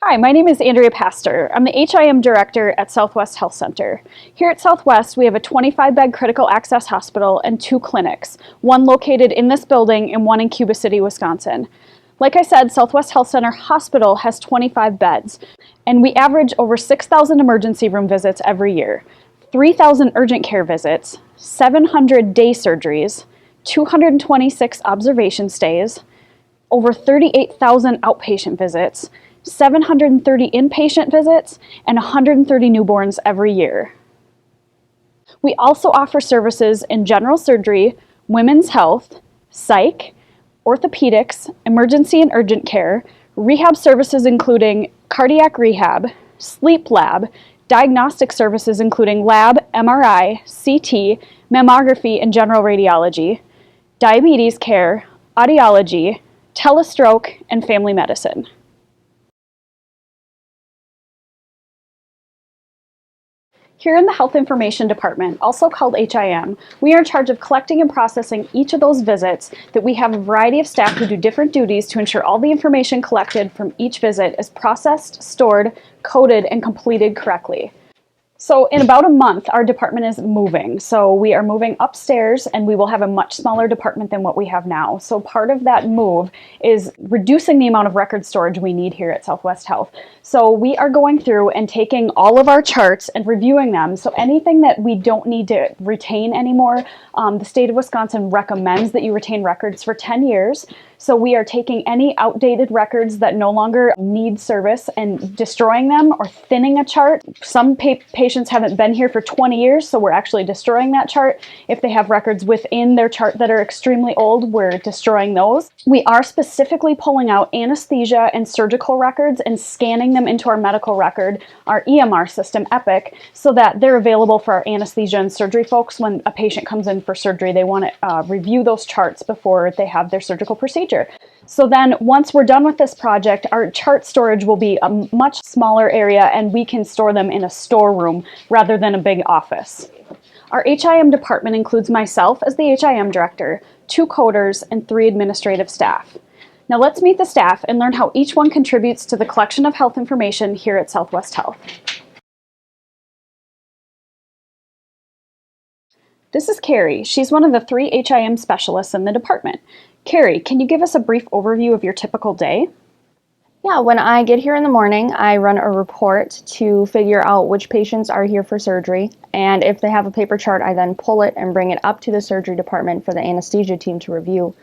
Hi, my name is Andrea Pastor. I'm the HIM Director at Southwest Health Center. Here at Southwest, we have a 25-bed critical access hospital and 2 clinics, one located in this building and one in Cuba City, Wisconsin. Like I said, Southwest Health Center Hospital has 25 beds, and we average over 6,000 emergency room visits every year, 3,000 urgent care visits, 700 day surgeries, 226 observation stays, over 38,000 outpatient visits, 730 inpatient visits, and 130 newborns every year. We also offer services in general surgery, women's health, psych, orthopedics, emergency and urgent care, rehab services including cardiac rehab, sleep lab, diagnostic services including lab, MRI, CT, mammography, and general radiology, diabetes care, audiology, telestroke, and family medicine. Here in the Health Information Department, also called HIM, we are in charge of collecting and processing each of those visits. That we have a variety of staff who do different duties to ensure all the information collected from each visit is processed, stored, coded, and completed correctly. So in about a month, our department is moving. So we are moving upstairs and we will have a much smaller department than what we have now. So part of that move is reducing the amount of record storage we need here at Southwest Health. So we are going through and taking all of our charts and reviewing them. So anything that we don't need to retain anymore, the state of Wisconsin recommends that you retain records for 10 years. So we are taking any outdated records that no longer need service and destroying them or thinning a chart. Some patients haven't been here for 20 years, so we're actually destroying that chart. If they have records within their chart that are extremely old, we're destroying those. We are specifically pulling out anesthesia and surgical records and scanning them into our medical record, our EMR system, Epic, so that they're available for our anesthesia and surgery folks. When a patient comes in for surgery, they want to review those charts before they have their surgical procedure. So then once we're done with this project, our chart storage will be a much smaller area and we can store them in a storeroom rather than a big office. Our HIM department includes myself as the HIM director, 2 coders, and 3 administrative staff. Now let's meet the staff and learn how each one contributes to the collection of health information here at Southwest Health. This is Carrie. She's one of the 3 HIM specialists in the department. Carrie, can you give us a brief overview of your typical day? Yeah, when I get here in the morning, I run a report to figure out which patients are here for surgery, and if they have a paper chart, I then pull it and bring it up to the surgery department for the anesthesia team to review.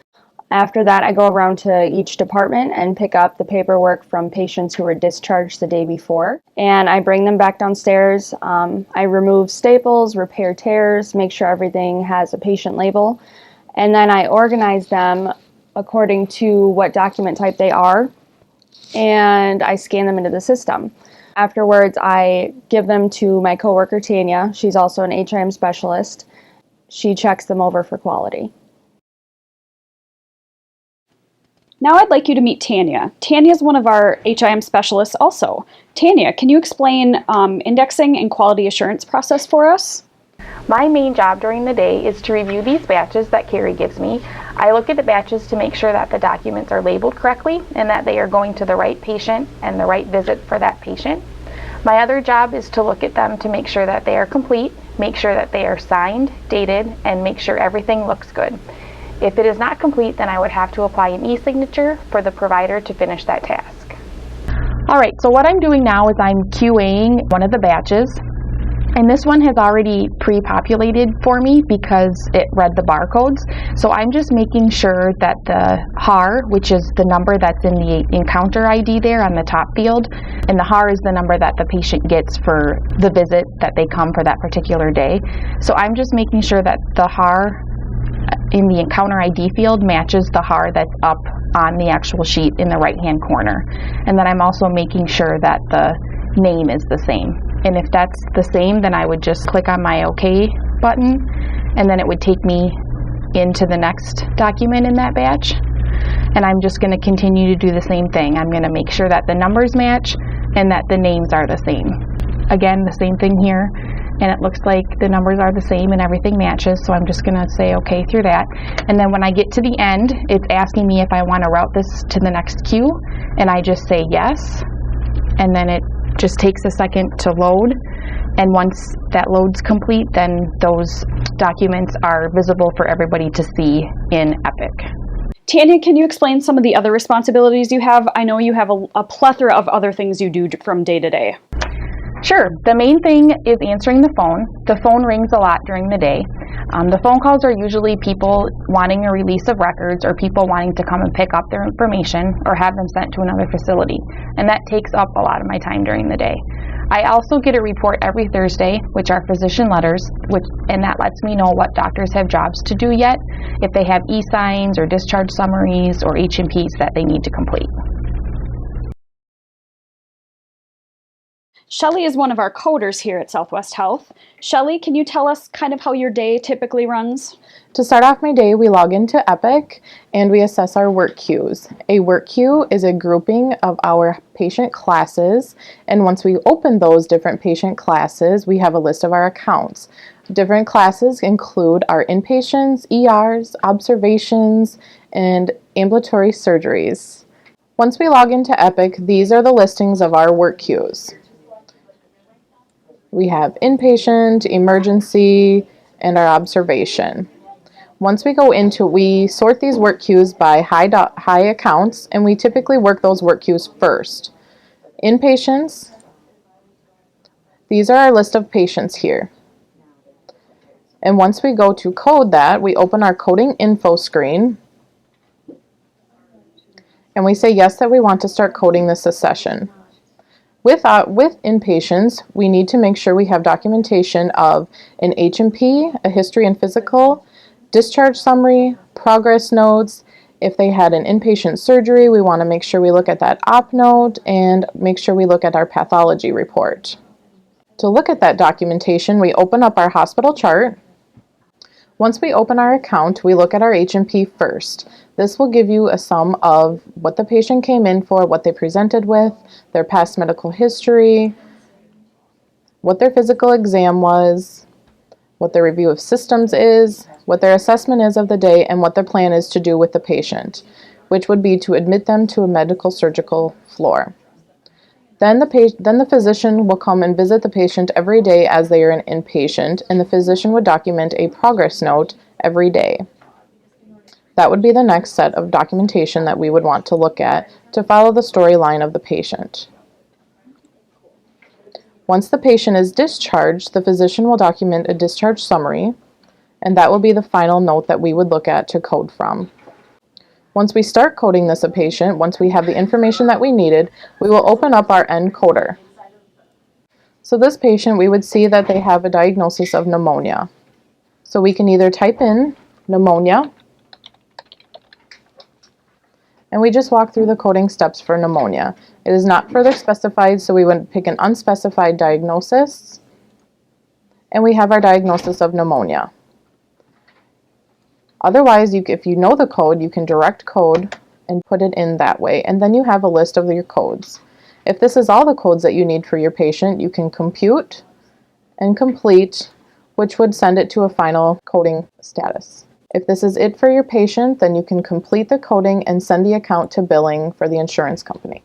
After that, I go around to each department and pick up the paperwork from patients who were discharged the day before, and I bring them back downstairs. I remove staples, repair tears, make sure everything has a patient label, and then I organize them according to what document type they are, and I scan them into the system. Afterwards, I give them to my coworker Tanya. She's also an HIM specialist. She checks them over for quality. Now I'd like you to meet Tanya. Tanya is one of our HIM specialists also. Tanya, can you explain indexing and quality assurance process for us? My main job during the day is to review these batches that Carrie gives me. I look at the batches to make sure that the documents are labeled correctly and that they are going to the right patient and the right visit for that patient. My other job is to look at them to make sure that they are complete, make sure that they are signed, dated, and make sure everything looks good. If it is not complete, then I would have to apply an e-signature for the provider to finish that task. Alright, so what I'm doing now is I'm QAing one of the batches. And this one has already pre-populated for me because it read the barcodes. So I'm just making sure that the HAR, which is the number that's in the encounter ID there on the top field, and the HAR is the number that the patient gets for the visit that they come for that particular day. So I'm just making sure that the HAR in the encounter ID field matches the HAR that's up on the actual sheet in the right-hand corner. And then I'm also making sure that the name is the same. And if that's the same, then I would just click on my OK button, and then it would take me into the next document in that batch. And I'm just going to continue to do the same thing. I'm going to make sure that the numbers match and that the names are the same. Again, the same thing here. And it looks like the numbers are the same and everything matches, so I'm just going to say OK through that. And then when I get to the end, it's asking me if I want to route this to the next queue, and I just say yes. and then it just takes a second to load. And once that load's complete, then those documents are visible for everybody to see in Epic. Tanya, can you explain some of the other responsibilities you have? I know you have a plethora of other things you do from day to day. Sure. The main thing is answering the phone. The phone rings a lot during the day. The phone calls are usually people wanting a release of records or people wanting to come and pick up their information or have them sent to another facility. And that takes up a lot of my time during the day. I also get a report every Thursday, which are physician letters, and that lets me know what doctors have jobs to do yet, if they have e-signs or discharge summaries or H&Ps that they need to complete. Shelly is one of our coders here at Southwest Health. Shelly, can you tell us kind of how your day typically runs? To start off my day, we log into Epic and we assess our work queues. A work queue is a grouping of our patient classes, and once we open those different patient classes, we have a list of our accounts. Different classes include our inpatients, ERs, observations, and ambulatory surgeries. Once we log into Epic, these are the listings of our work queues. We have inpatient, emergency, and our observation. Once we go into it, we sort these work queues by high accounts, and we typically work those work queues first. Inpatients, these are our list of patients here. And once we go to code that, we open our coding info screen, and we say yes that we want to start coding this session. With inpatients, we need to make sure we have documentation of an H&P, a history and physical, discharge summary, progress notes. If they had an inpatient surgery, we want to make sure we look at that op note and make sure we look at our pathology report. To look at that documentation, we open up our hospital chart. Once we open our account, we look at our H&P first. This will give you a sum of what the patient came in for, what they presented with, their past medical history, what their physical exam was, what their review of systems is, what their assessment is of the day, and what their plan is to do with the patient, which would be to admit them to a medical surgical floor. Then the physician will come and visit the patient every day as they are an inpatient, and the physician would document a progress note every day. That would be the next set of documentation that we would want to look at to follow the storyline of the patient. Once the patient is discharged, the physician will document a discharge summary, and that will be the final note that we would look at to code from. Once we start coding this patient, once we have the information that we needed, we will open up our encoder. So this patient, we would see that they have a diagnosis of pneumonia. So we can either type in pneumonia, and we just walk through the coding steps for pneumonia. It is not further specified, so we would pick an unspecified diagnosis, and we have our diagnosis of pneumonia. Otherwise, if you know the code, you can direct code and put it in that way, and then you have a list of your codes. If this is all the codes that you need for your patient, you can compute and complete, which would send it to a final coding status. If this is it for your patient, then you can complete the coding and send the account to billing for the insurance company.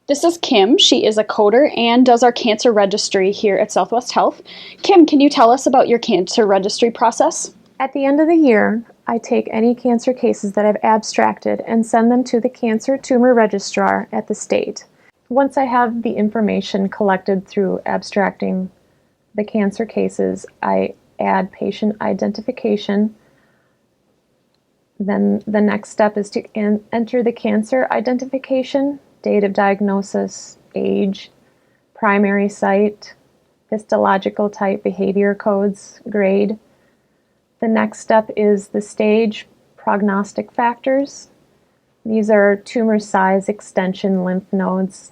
This is Kim. She is a coder and does our cancer registry here at Southwest Health. Kim, can you tell us about your cancer registry process? At the end of the year, I take any cancer cases that I've abstracted and send them to the cancer tumor registrar at the state. Once I have the information collected through abstracting the cancer cases, I add patient identification. Then the next step is to enter the cancer identification, date of diagnosis, age, primary site, histological type, behavior codes, grade. The next step is the stage, prognostic factors. These are tumor size, extension, lymph nodes,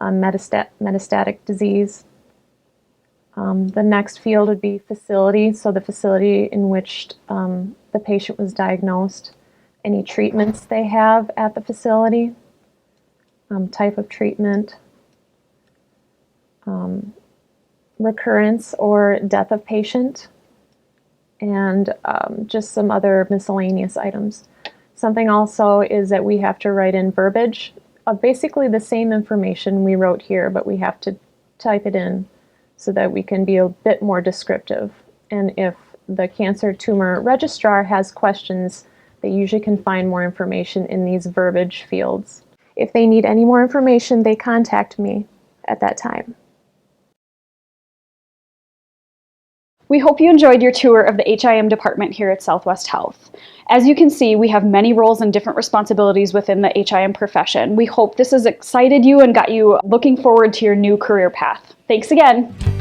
metastatic disease. The next field would be facility, so the facility in which the patient was diagnosed, any treatments they have at the facility, type of treatment, recurrence or death of patient, and just some other miscellaneous items. Something also is that we have to write in verbiage basically the same information we wrote here, but we have to type it in so that we can be a bit more descriptive. And if the cancer tumor registrar has questions, they usually can find more information in these verbiage fields. If they need any more information, they contact me at that time. We hope you enjoyed your tour of the HIM department here at Southwest Health. As you can see, we have many roles and different responsibilities within the HIM profession. We hope this has excited you and got you looking forward to your new career path. Thanks again.